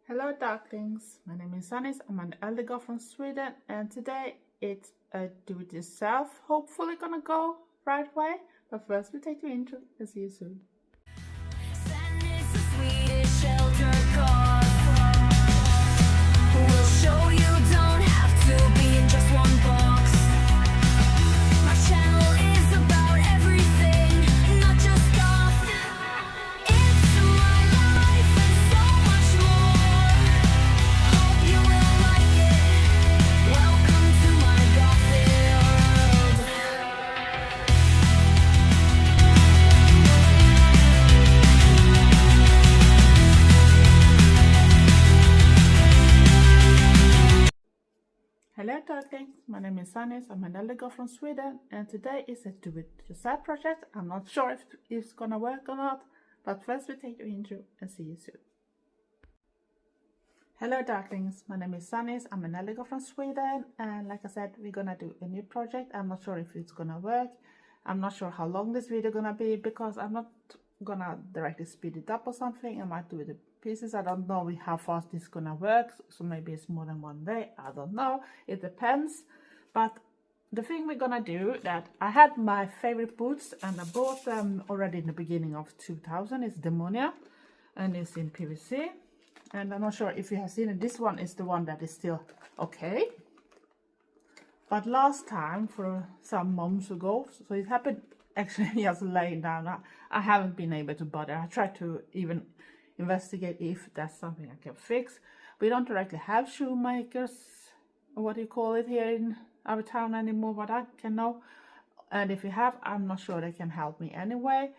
Hello darklings, my name is Sanniz, I'm an Eldergoth from Sweden, and today it's a do-it-yourself, hopefully gonna go right way, but first we take the intro and see you soon. Sanniz, the Swedish Eldergoth. We'll show you don't have to be in just one box. My channel is about everything, not just goth. It's my life and so much more. Hope you will like it. Welcome to my gothy world. Hello darklings, my name is Sanniz, I'm an Eldergoth from Sweden, and today is a do-it-yourself project. I'm not sure if it's gonna work or not, but first we take the intro and see you soon. Hello darklings, my name is Sanniz, I'm an Eldergoth from Sweden, and like I said, we're gonna do a new project. I'm not sure if it's gonna work. I'm not sure how long this video gonna be because I'm not gonna directly speed it up or something. I might do it in pieces. I don't know how fast this is gonna work, so maybe it's more than one day. I don't know, it depends. But the thing we're gonna do, that I had my favorite boots and I bought them already in the beginning of 2000. It's Demonia and it's in PVC, and I'm not sure if you have seen it. This one is the one that is still okay, but last time, for some months ago, so it happened actually just laying down, I haven't been able to bother. I tried to even investigate if that's something I can fix. We don't directly have shoemakers, or what do you call it, here in our town anymore, but I can know. And if you have, I'm not sure they can help me anyway.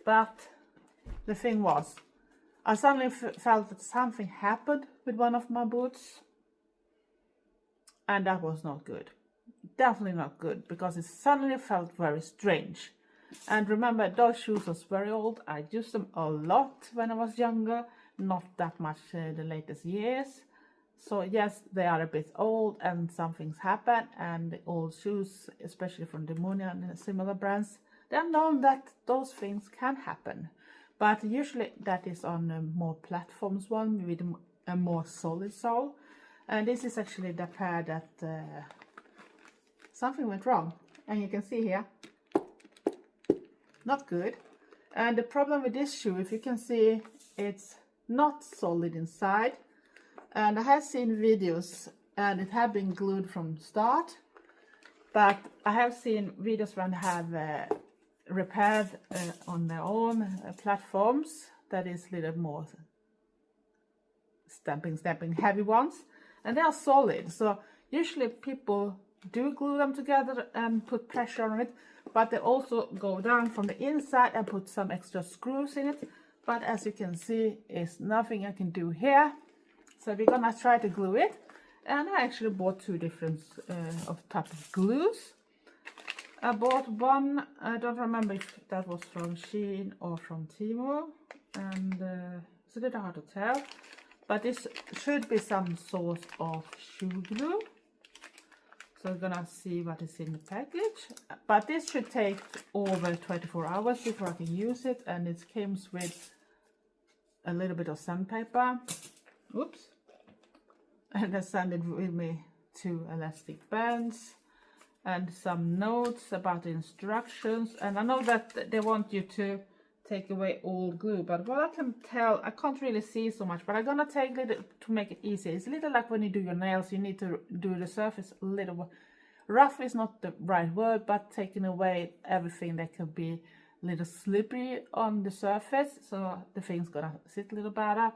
But the thing was, I suddenly felt that something happened with one of my boots, and that was not good. Definitely not good, because it suddenly felt very strange. And remember, those shoes was very old. I used them a lot when I was younger, not that much the latest years. So yes, they are a bit old and some things happen, and the old shoes, especially from Demonia and similar brands, they are known that those things can happen. But usually that is on more platforms one with a more solid sole. And this is actually the pair that something went wrong, and you can see here, not good. And the problem with this shoe, if you can see, it's not solid inside. And I have seen videos and it had been glued from start, but I have seen videos when they have repaired on their own platforms that is a little more stamping heavy ones, and they are solid. So usually people do glue them together and put pressure on it, but they also go down from the inside and put some extra screws in it. But as you can see, it's nothing I can do here. So we're gonna try to glue it, and I actually bought two different type of glues. I bought one, I don't remember if that was from Shein or from Timo, and it's a little hard to tell, but this should be some sort of shoe glue. So we're gonna see what is in the package, but this should take over 24 hours before I can use it, and it comes with a little bit of sandpaper. Oops. And I sent it with me 2 elastic bands and some notes about the instructions. And I know that they want you to take away all glue, but what I can tell, I can't really see so much, but I'm gonna take a little to make it easy. It's a little like when you do your nails, you need to do the surface a little rough is not the right word, but taking away everything that could be a little slippery on the surface, so the thing's gonna sit a little better.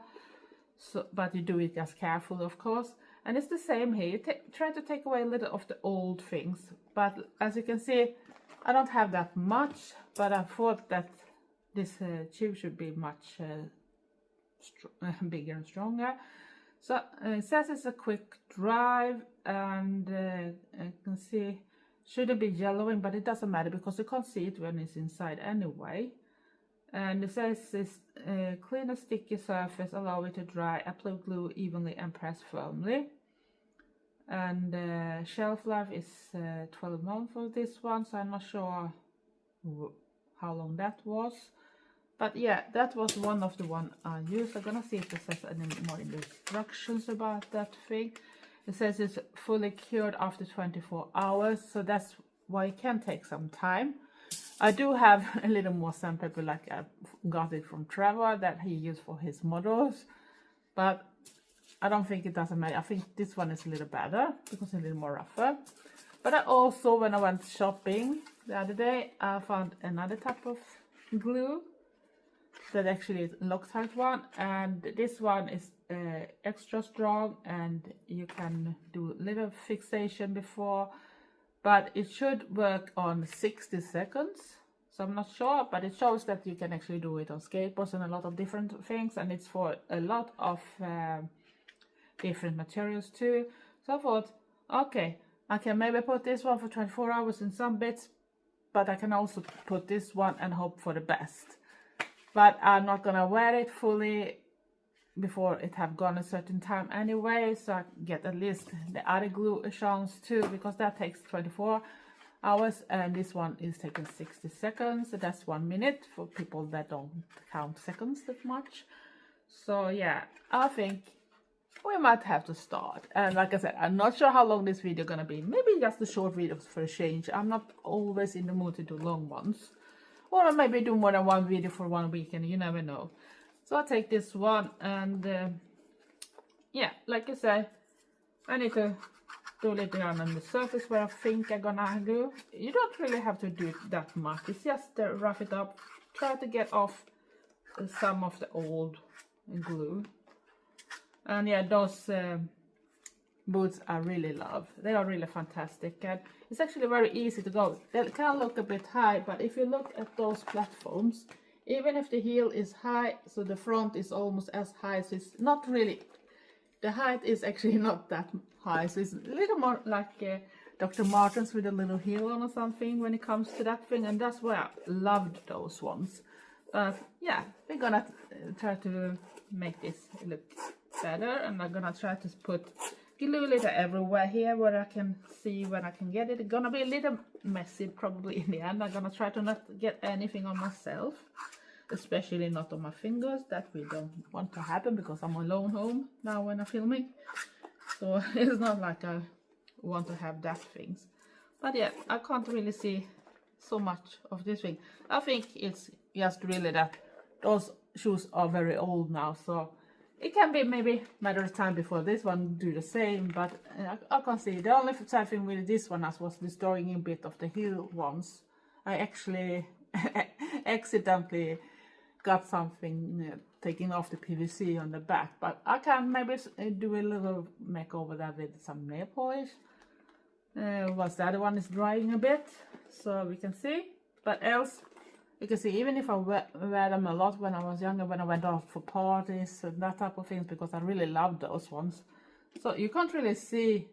So, but you do it just carefully, of course. And it's the same here. You try to take away a little of the old things, but as you can see, I don't have that much, but I thought that this tube should be much bigger and stronger. So it says it's a quick drive, and you can see shouldn't be yellowing, but it doesn't matter because you can't see it when it's inside anyway. And it says it's clean a sticky surface, allow it to dry, apply glue evenly and press firmly. And shelf life is 12 months for this one, so I'm not sure how long that was. But yeah, that was one of the one I used. I'm gonna see if it says any more instructions about that thing. It says it's fully cured after 24 hours, so that's why it can take some time. I do have a little more sandpaper, like I got it from Trevor, that he used for his models, but I don't think it doesn't matter. I think this one is a little better because it's a little more rougher. But I also, when I went shopping the other day, I found another type of glue that actually is a Loctite one, and this one is extra strong, and you can do little fixation before, but it should work on 60 seconds. So I'm not sure, but it shows that you can actually do it on skateboards and a lot of different things, and it's for a lot of different materials too. So I thought, okay, I can maybe put this one for 24 hours in some bits, but I can also put this one and hope for the best. But I'm not gonna wear it fully before it have gone a certain time anyway, so I get at least the other glue a chance too, because that takes 24 hours and this one is taking 60 seconds, so that's 1 minute for people that don't count seconds that much. So yeah, I think we might have to start. And like I said, I'm not sure how long this video gonna be. Maybe just a short video for a change. I'm not always in the mood to do long ones, or maybe do more than one video for 1 week, and you never know. So I'll take this one, and yeah, like I said, I need to do a little bit on the surface where I think I'm gonna do. You don't really have to do it that much. It's just to rough it up, try to get off some of the old glue. And yeah, those boots I really love. They are really fantastic, and it's actually very easy to go. They can look a bit high, but if you look at those platforms, even if the heel is high, so the front is almost as high, so it's not really, the height is actually not that high, so it's a little more like Dr. Martens with a little heel on or something when it comes to that thing, and that's why I loved those ones. But yeah, we're gonna try to make this look better, and I'm gonna try to put glue little everywhere here where I can see when I can get it. It's gonna be a little messy probably in the end. I'm gonna try to not get anything on myself, especially not on my fingers. That we don't want to happen because I'm alone home now when I'm filming, so it's not like I want to have that things. But yeah, I can't really see so much of this thing. I think it's just really that those shoes are very old now, so it can be maybe matter of time before this one do the same. But I can see the only sad thing with this one was destroying a bit of the heel ones. I actually accidentally got something taking off the PVC on the back, but I can maybe do a little makeover that with some nail polish. Once the other one is drying a bit, so we can see. But else, you can see, even if I wear them a lot when I was younger, when I went out for parties and that type of things, because I really loved those ones. So you can't really see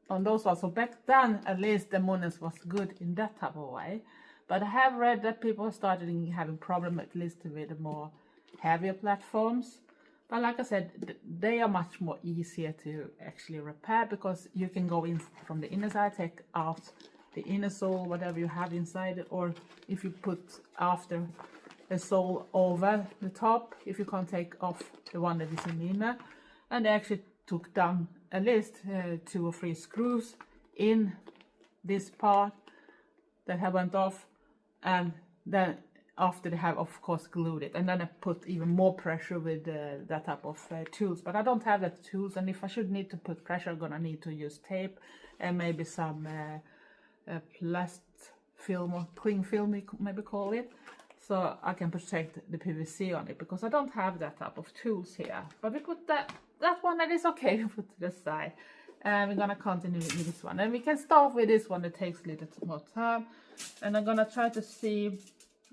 on those ones. So back then, at least the Demonias was good in that type of way. But I have read that people started having problem at least with the more heavier platforms. But like I said, they are much more easier to actually repair, because you can go in from the inner side, take out the inner sole, whatever you have inside it, or if you put after a sole over the top, if you can't take off the one that is in the inner. And they actually took down at least 2 or 3 screws in this part that have went off, and then after they have of course glued it, and then I put even more pressure with that type of tools. But I don't have that tools, and if I should need to put pressure, I'm gonna need to use tape and maybe some plast film or cling film, we maybe call it, so I can protect the PVC on it, because I don't have that type of tools here. But we put that one, that is okay, we put to the side, and we're gonna continue with this one, and we can start with this one that takes a little more time. And I'm gonna try to see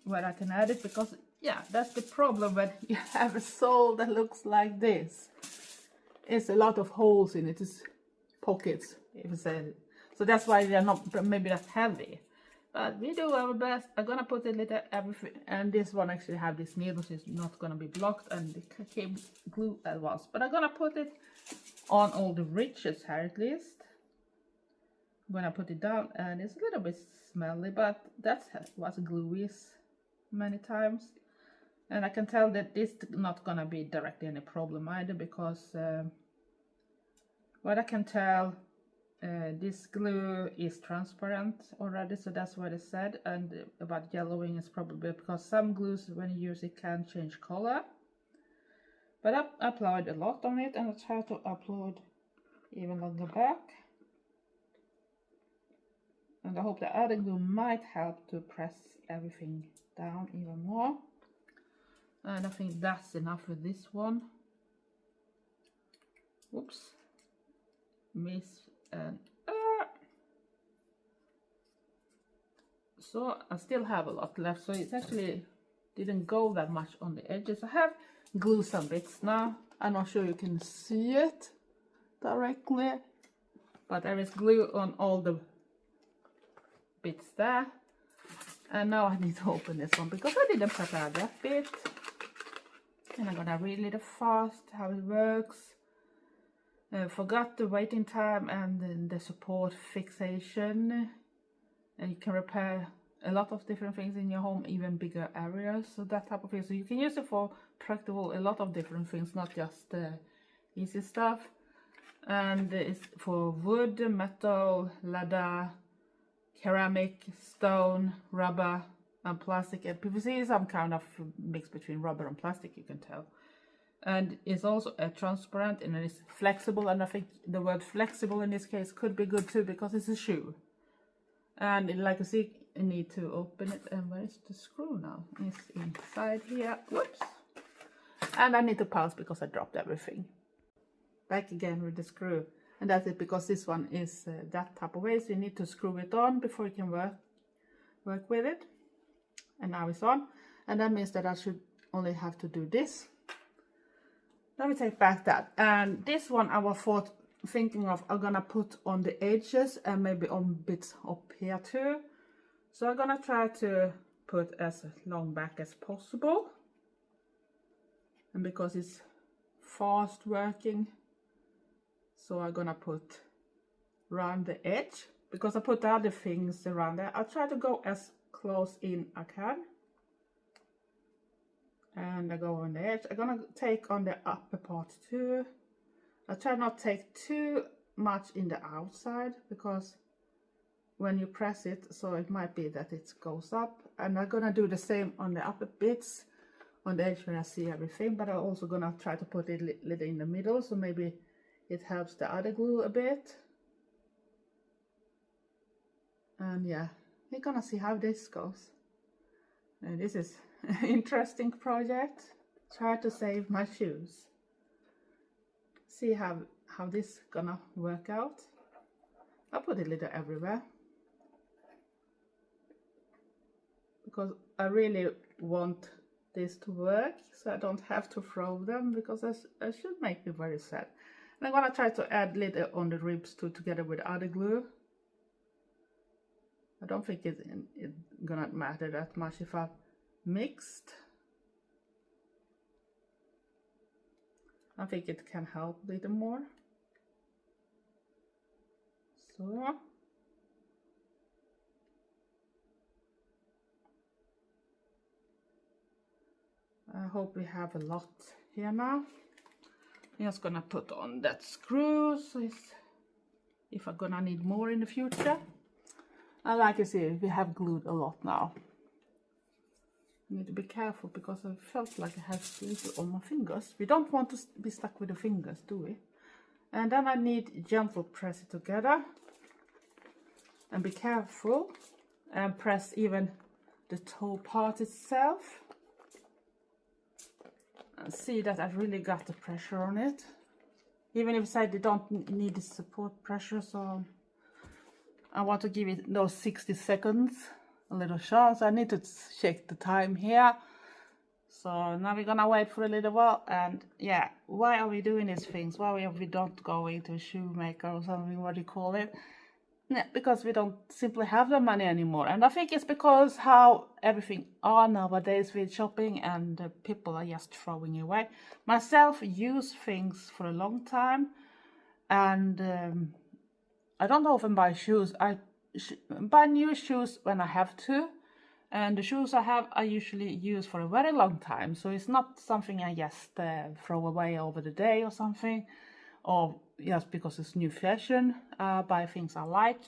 where I can add it, because yeah, that's the problem when you have a sole that looks like this. It's a lot of holes in it, it's pockets, if you say. So that's why they're not maybe that heavy. But we do our best. I'm gonna put a little everything, and this one actually have this needle, so it's not gonna be blocked, and the cable glue as well. But I'm gonna put it on all the ridges here at least. I'm gonna put it down, and it's a little bit smelly, but that's what glue is many times. And I can tell that this is not gonna be directly any problem either, because what I can tell, this glue is transparent already, so that's what it said. And about yellowing is probably because some glues, when you use it, can change color. But I applied a lot on it, and I try to upload even on the back. And I hope the other glue might help to press everything down even more. And I think that's enough with this one. Oops. Miss and so I still have a lot left, so it actually didn't go that much on the edges. I have glued some bits now. I'm not sure you can see it directly, but there is glue on all the bits there. And now I need to open this one because I didn't prepare that bit. And I'm gonna read a little fast how it works. Forgot the waiting time and then the support fixation. And you can repair a lot of different things in your home, even bigger areas, so that type of thing. So you can use it for practical a lot of different things, not just easy stuff. And it's for wood, metal, leather, ceramic, stone, rubber and plastic, and PVC is some kind of mix between rubber and plastic, you can tell. And it's also transparent and it's flexible, and I think the word flexible in this case could be good too, because it's a shoe. And like you see, you need to open it. And where is the screw now? It's inside here. Whoops. And I need to pause because I dropped everything. Back again with the screw. And that's it, because this one is that type of way. So you need to screw it on before you can work with it. And now it's on. And that means that I should only have to do this. Let me take back that. And this one I was thinking of, I'm gonna put on the edges and maybe on bits up here too. So I'm gonna try to put as long back as possible. And because it's fast working, so I'm gonna put around the edge, because I put the other things around there. I'll try to go as close in I can. And I go on the edge. I'm gonna take on the upper part too. I try not to take too much in the outside, because when you press it, so it might be that it goes up. And I'm gonna do the same on the upper bits on the edge when I see everything, but I'm also gonna try to put it a little in the middle, so maybe it helps the other glue a bit. And yeah, we're gonna see how this goes. And this is an interesting project. Try to save my shoes. See how this gonna work out. I'll put a little everywhere, because I really want this to work, so I don't have to throw them, because I should make me very sad. And I'm gonna try to add little on the ribs too, together with other glue. I don't think it's gonna matter that much if I mixed. I think it can help a little more. So I hope we have a lot here now. I'm just gonna put on that screw, so if I'm gonna need more in the future. And like you see, we have glued a lot now. I need to be careful, because I felt like I had little on my fingers. We don't want to be stuck with the fingers, do we? And then I need gentle press it together. And be careful. And press even the toe part itself. And see that I really got the pressure on it. Even if I don't need the support pressure, so I want to give it those 60 seconds. A little shot. So I need to check the time here. So now we're gonna wait for a little while. And yeah, why are we doing these things? Why are we don't going to a shoemaker or something, what do you call it? Yeah, because we don't simply have the money anymore. And I think it's because how everything are nowadays with shopping, and people are just throwing away. Myself use things for a long time, and I don't often buy shoes. I buy new shoes when I have to, And the shoes I have I usually use for a very long time, so it's not something I just throw away over the day or something, or just because it's new fashion. Buy things I like,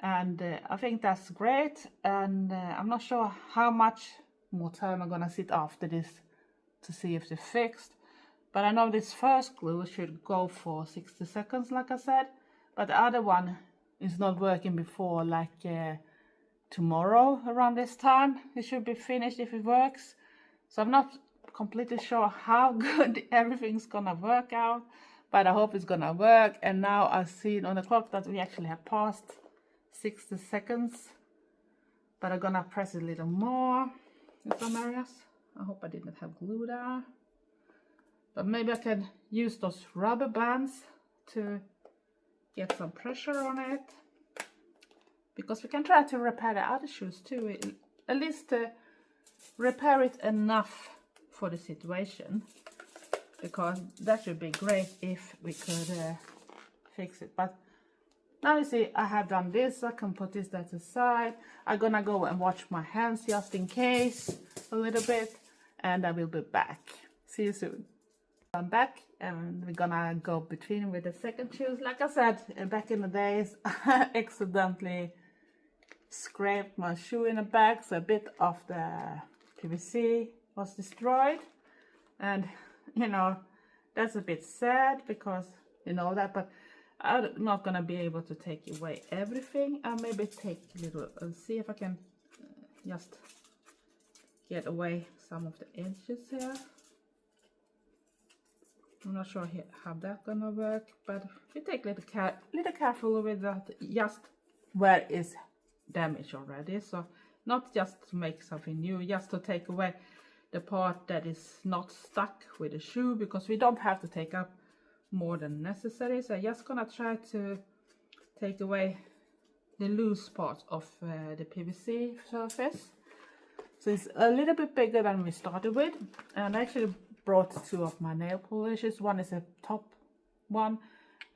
and I think that's great. And I'm not sure how much more time I'm gonna sit after this to see if they're fixed, but I know this first glue should go for 60 seconds like I said, but the other one is not working before like tomorrow around this time. It should be finished if it works, so I'm not completely sure how good everything's gonna work out, but I hope it's gonna work. And now I've seen on the clock that we actually have passed 60 seconds, but I'm gonna press it a little more in some areas. I hope I didn't have glue there, but maybe I can use those rubber bands to get some pressure on it, because we can try to repair the other shoes too, at least to repair it enough for the situation, because that should be great if we could fix it. But now you see I have done this, I can put this that aside. I'm gonna go and wash my hands just in case a little bit, and I will be back. See you soon. I'm back, and we're gonna go between with the second shoes. Like I said, back in the days I accidentally scraped my shoe in the back, so a bit of the PVC was destroyed, and you know that's a bit sad because you know that, but I'm not gonna be able to take away everything. I'll maybe take a little and see if I can just get away some of the edges here. I'm not sure how that's gonna work, but you take a little careful with that, just where is damaged already. So not just to make something new, just to take away the part that is not stuck with the shoe, because we don't have to take up more than necessary. So I'm just gonna try to take away the loose part of the PVC surface. So it's a little bit bigger than we started with, and I actually brought two of my nail polishes. One is a top one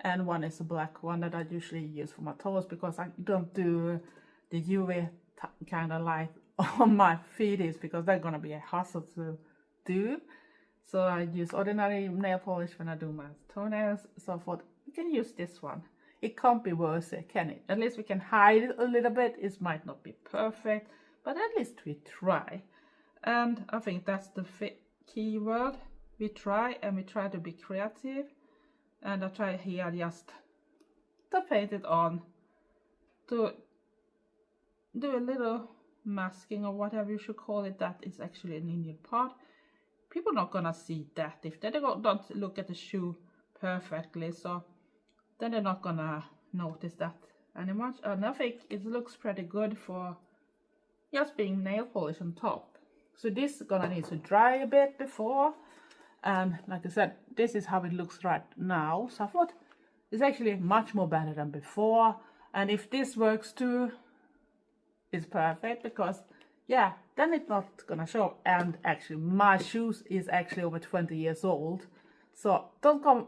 and one is a black one that I usually use for my toes, because I don't do the UV kind of light on my feet, because they're gonna be a hassle to do. So I use ordinary nail polish when I do my toenails. So I thought we can use this one. It can't be worse, can it? At least we can hide it a little bit. It might not be perfect, but at least we try. And I think that's the key word. We try, and we try to be creative. And I try here just to paint it on, to do a little masking or whatever you should call it. That is actually an Indian part. People are not gonna see that if they don't look at the shoe perfectly, so then they're not gonna notice that any much. And I think it looks pretty good for just being nail polish on top. So this is gonna need to dry a bit before, and like I said, this is how it looks right now. So I thought it's actually much more better than before, and if this works too, it's perfect, because yeah, then it's not gonna show. And actually my shoes is actually over 20 years old, so don't come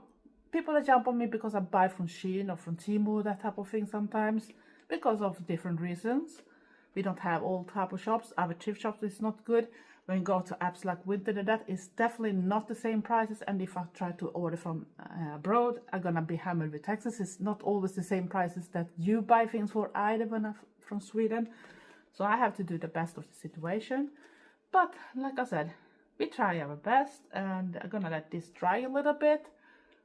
people that jump on me because I buy from Shein or from Temu, that type of thing, sometimes because of different reasons. We don't have all type of shops. Our thrift shops is not good. When you go to apps like Winter and that, is definitely not the same prices, and if I try to order from abroad, I'm gonna be hammered with taxes. It's not always the same prices that you buy things for either when I'm from Sweden. So I have to do the best of the situation. But like I said, we try our best, and I'm gonna let this dry a little bit.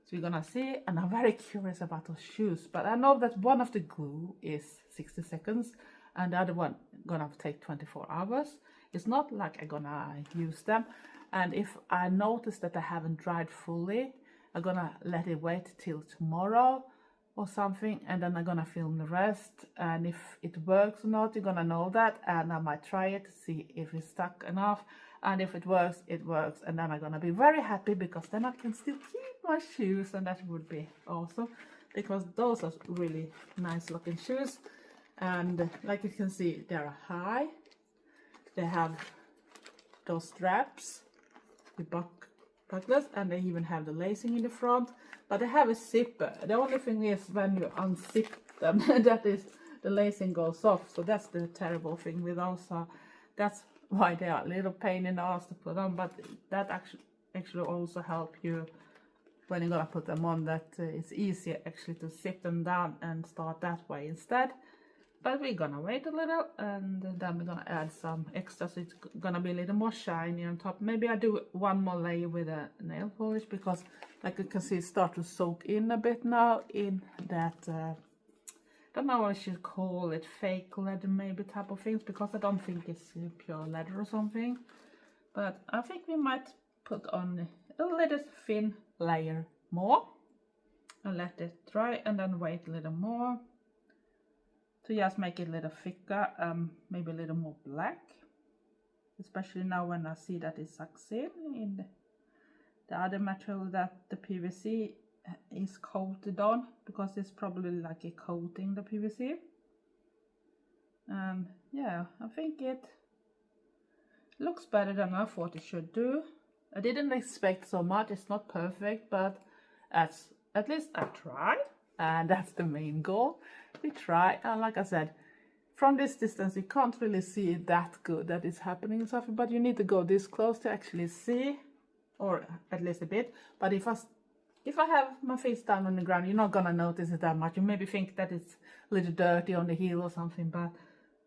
So we're gonna see, and I'm very curious about those shoes. But I know that one of the glue is 60 seconds, and the other one gonna take 24 hours. It's not like I'm gonna use them. And if I notice that I haven't dried fully, I'm gonna let it wait till tomorrow or something, and then I'm gonna film the rest. And if it works or not, you're gonna know that, and I might try it to see if it's stuck enough. And if it works, and then I'm gonna be very happy, because then I can still keep my shoes, and that would be awesome, because those are really nice looking shoes. And like you can see, they're high. They have those straps, the buckles, and they even have the lacing in the front, but they have a zipper. The only thing is when you unzip them, that is, the lacing goes off. So that's the terrible thing with those. That's why they are a little pain in the ass to put on, but that actually also help you when you're gonna put them on, that it's easier actually to sit them down and start that way instead. But we're gonna wait a little, and then we're gonna add some extra, so it's gonna be a little more shiny on top. Maybe I do one more layer with a nail polish, because like you can see, it start to soak in a bit now in that don't know what I should call it, fake leather maybe type of things, because I don't think it's pure leather or something. But I think we might put on a little thin layer more and let it dry, and then wait a little more to just make it a little thicker, maybe a little more black, especially now when I see that it sucks in the other material that the PVC is coated on, because it's probably like a coating, the PVC. And yeah, I think it looks better than I thought it should do. I didn't expect so much. It's not perfect, but at least I tried, and that's the main goal. We try, and like I said, from this distance you can't really see it that good that is happening something, but you need to go this close to actually see, or at least a bit. But if I have my face down on the ground, you're not gonna notice it that much. You maybe think that it's a little dirty on the heel or something, but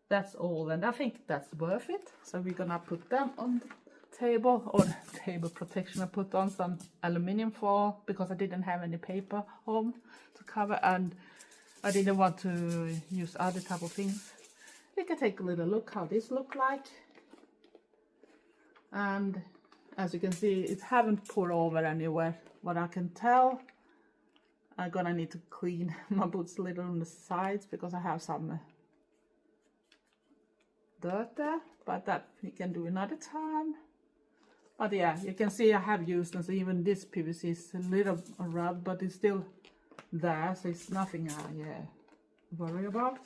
that's all, and I think that's worth it. So we're gonna put them on the table, or the table protection. I put on some aluminium foil because I didn't have any paper home to cover, and I didn't want to use other type of things. We can take a little look how this look like. And as you can see, it haven't poured over anywhere. What I can tell, I'm gonna need to clean my boots a little on the sides, because I have some dirt there, but that we can do another time. But yeah, you can see I have used them, so even this PVC is a little rubbed, but it's still there, so it's nothing I worry about.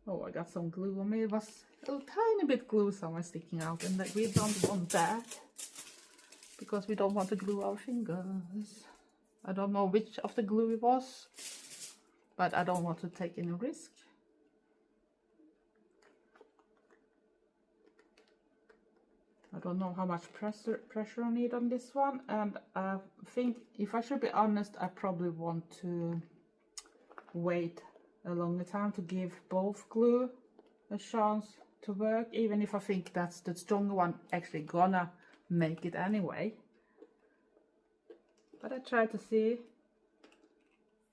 Oh, I got some glue on me. It was a tiny bit glue somewhere sticking out, and that we don't want that, because we don't want to glue our fingers. I don't know which of the glue it was, but I don't want to take any risk. I don't know how much pressure I need on this one, and I think, if I should be honest, I probably want to wait a longer time to give both glue a chance to work, even if I think that's the stronger one actually gonna make it anyway. But I try to see.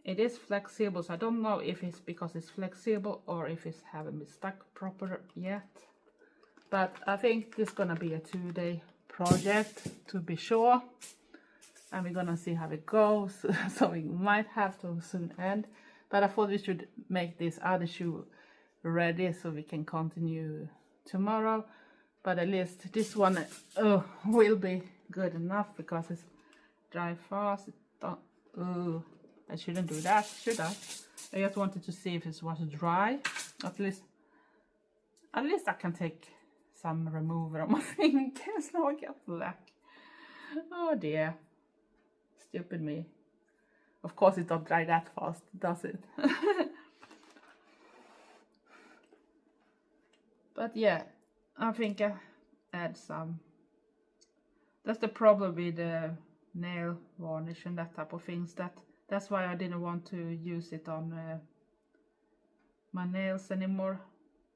It is flexible, so I don't know if it's because it's flexible or if it's haven't been stuck proper yet. But I think this is gonna be a 2-day project to be sure, and we're gonna see how it goes. So we might have to soon end, but I thought we should make this other shoe ready so we can continue tomorrow. But at least this one will be good enough, because it's dry fast. I shouldn't do that, should I? I just wanted to see if it was dry. At least I can take some remover on my fingers. Now I get black. Oh dear. Stupid me. Of course it don't dry that fast, does it? But yeah, I think I add some. That's the problem with the nail varnish and that type of things. That's why I didn't want to use it on my nails anymore,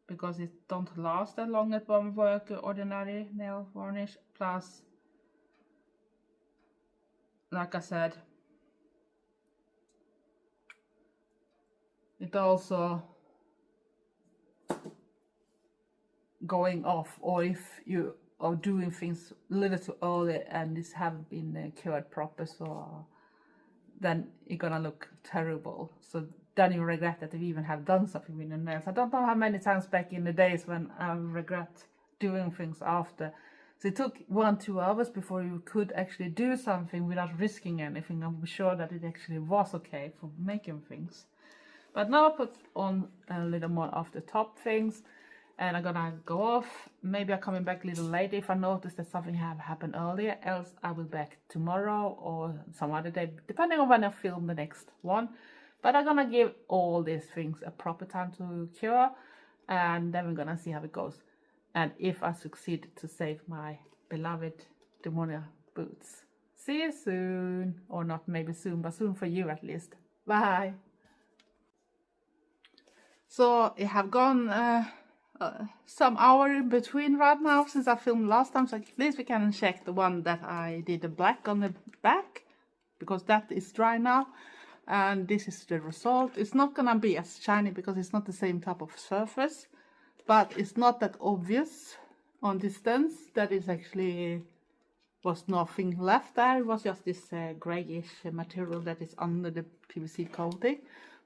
because it don't last that long at one work, ordinary nail varnish. Plus, like I said, it also going off, or if you are doing things a little too early and this haven't been cured proper, so then you're gonna look terrible. So then you regret that you even have done something with your nails. I don't know how many times back in the days when I regret doing things after. So it took 1-2 hours before you could actually do something without risking anything. I'm sure that it actually was okay for making things. But now I put on a little more of the top things, and I'm gonna go off. Maybe I'm coming back a little later if I notice that something have happened earlier. Else I will back tomorrow or some other day, depending on when I film the next one. But I'm gonna give all these things a proper time to cure, and then we're gonna see how it goes. and if I succeed to save my beloved Demonia Boots. See you soon, or not maybe soon, but soon for you at least. Bye. So it have gone some hour in between right now since I filmed last time, so at least we can check the one that I did the black on the back, because that is dry now. And this is the result. It's not gonna be as shiny because it's not the same type of surface, but it's not that obvious on distance that is actually was nothing left there. It was just this grayish material that is under the PVC coating.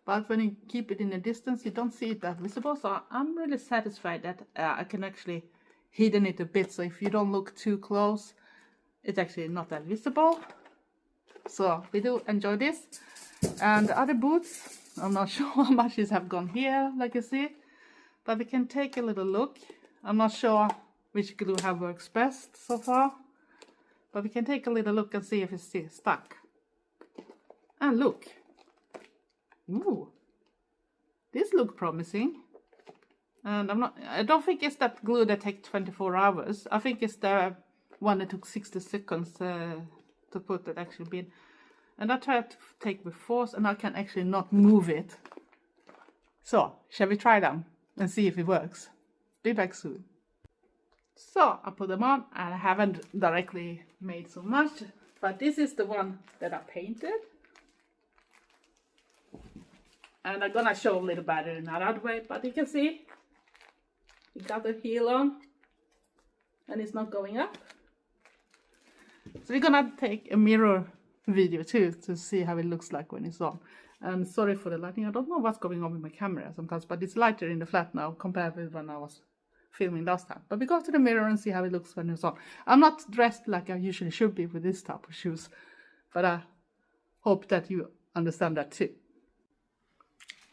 But when you keep it in a distance, you don't see it that visible. So I'm really satisfied that I can actually hidden it a bit. So if you don't look too close, it's actually not that visible. So we do enjoy this. And the other boots, I'm not sure how much these have gone here, like you see. But we can take a little look. I'm not sure which glue have works best so far. But we can take a little look and see if it's still stuck. And look. Ooh. This looks promising. And I don't think it's that glue that takes 24 hours. I think it's the one that took 60 seconds to put that actually been. And I tried to take with force and I can actually not move it. So, shall we try them and see if it works? Be back soon. So, I put them on and I haven't directly made so much. But this is the one that I painted. And I'm gonna show a little better in another way. But you can see, it got the heel on. And it's not going up. So we're gonna take a mirror video too to see how it looks like when it's on. And sorry for the lighting, I don't know what's going on with my camera sometimes, but it's lighter in the flat now compared with when I was filming last time. But we go to the mirror and see how it looks when it's on. I'm not dressed like I usually should be with this type of shoes, but I hope that you understand that too.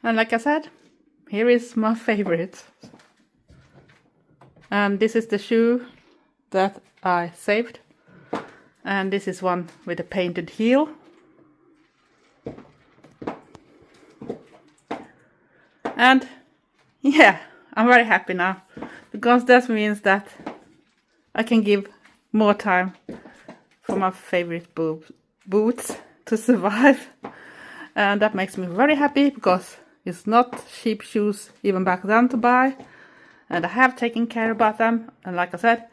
And like I said, here is my favorite. And this is the shoe that I saved. And this is one with a painted heel. And yeah, I'm very happy now, because that means that I can give more time for my favorite boots to survive. And that makes me very happy, because it's not cheap shoes even back then to buy. And I have taken care about them. And like I said,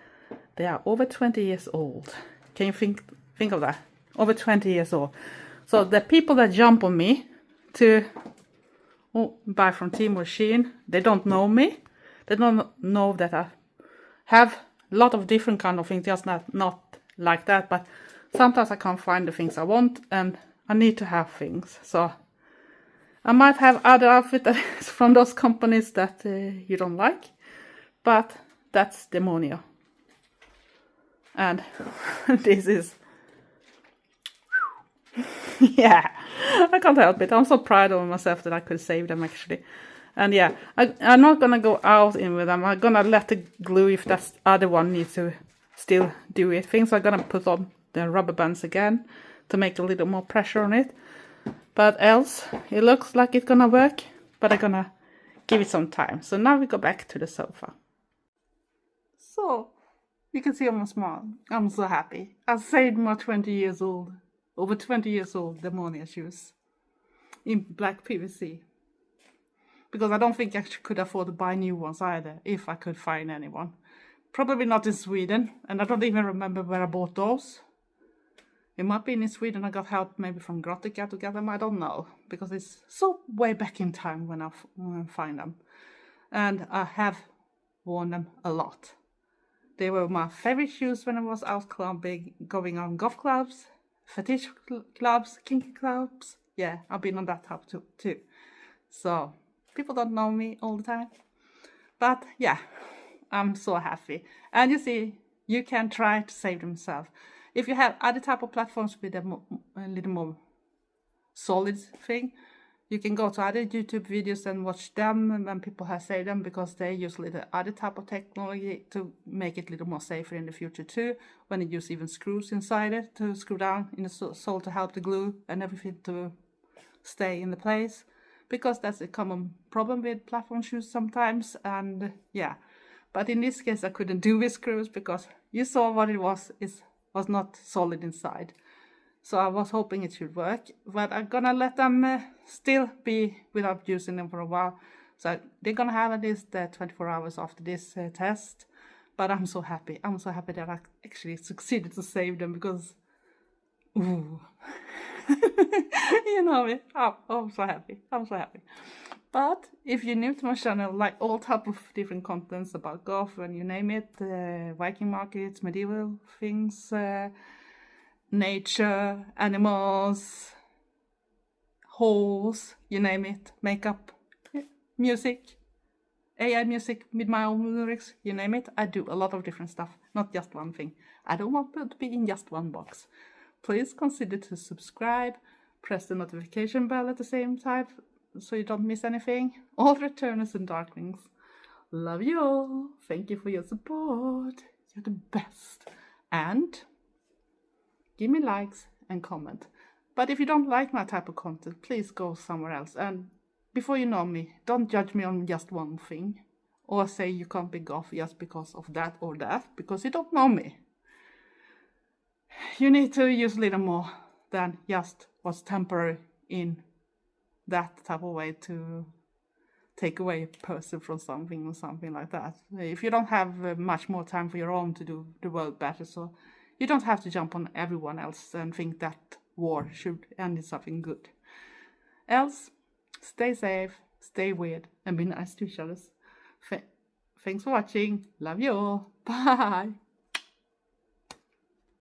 they are over 20 years old. Can you think of that? Over 20 years old. So the people that jump on me to buy from Temu or Shein, they don't know me. They don't know that I have a lot of different kind of things, just not like that. But sometimes I can't find the things I want and I need to have things. So I might have other outfits from those companies that you don't like. But that's Demonia. And this is, yeah, I can't help it. I'm so proud of myself that I could save them actually. And yeah, I'm not gonna go out in with them. I'm gonna let the glue, if that other one needs to still do it thing. So I'm gonna put on the rubber bands again to make a little more pressure on it. But else, it looks like it's gonna work, but I'm gonna give it some time. So now we go back to the sofa. So, you can see I'm small. I'm so happy. I saved my 20 years old, over 20 years old Demonia shoes in black PVC. Because I don't think I could afford to buy new ones either, if I could find anyone. Probably not in Sweden, and I don't even remember where I bought those. It might be in Sweden. I got help maybe from Gothyoutuber to get them, I don't know. Because it's so way back in time when I find them. And I have worn them a lot. They were my favorite shoes when I was out clubbing, going on golf clubs, fetish clubs, kinky clubs. Yeah, I've been on that type too. So, people don't know me all the time. But yeah, I'm so happy. And you see, you can try to save themselves. If you have other type of platforms with a little more solid thing, you can go to other YouTube videos and watch them when people have saved them, because they use the other type of technology to make it a little more safer in the future too, when they use even screws inside it to screw down in the sole to help the glue and everything to stay in the place, because that's a common problem with platform shoes sometimes. And yeah, But in this case, I couldn't do with screws because you saw what it was. It was not solid inside. So I was hoping it should work. But I'm gonna let them still be without using them for a while. So they're gonna have at least 24 hours after this test. But I'm so happy. I'm so happy that I actually succeeded to save them because, ooh, you know me. Oh, I'm so happy. I'm so happy. But if you're new to my channel, like all type of different contents about Goth and you name it, Viking markets, medieval things, nature, animals, halls, you name it, makeup, music, AI music with my own lyrics, you name it. I do a lot of different stuff, not just one thing. I don't want it to be in just one box. Please consider to subscribe, press the notification bell at the same time so you don't miss anything. All returners and darklings. Love you all. Thank you for your support. You're the best. And give me likes and comment. But if you don't like my type of content, please go somewhere else. And before you know me, don't judge me on just one thing. Or say you can't be Goth just because of that or that, because you don't know me. You need to use a little more than just what's temporary in that type of way to take away a person from something or something like that. If you don't have much more time for your own to do the world better, so you don't have to jump on everyone else and think that war should end in something good. Else, stay safe, stay weird, and be nice to each other. Thanks for watching. Love you all. Bye.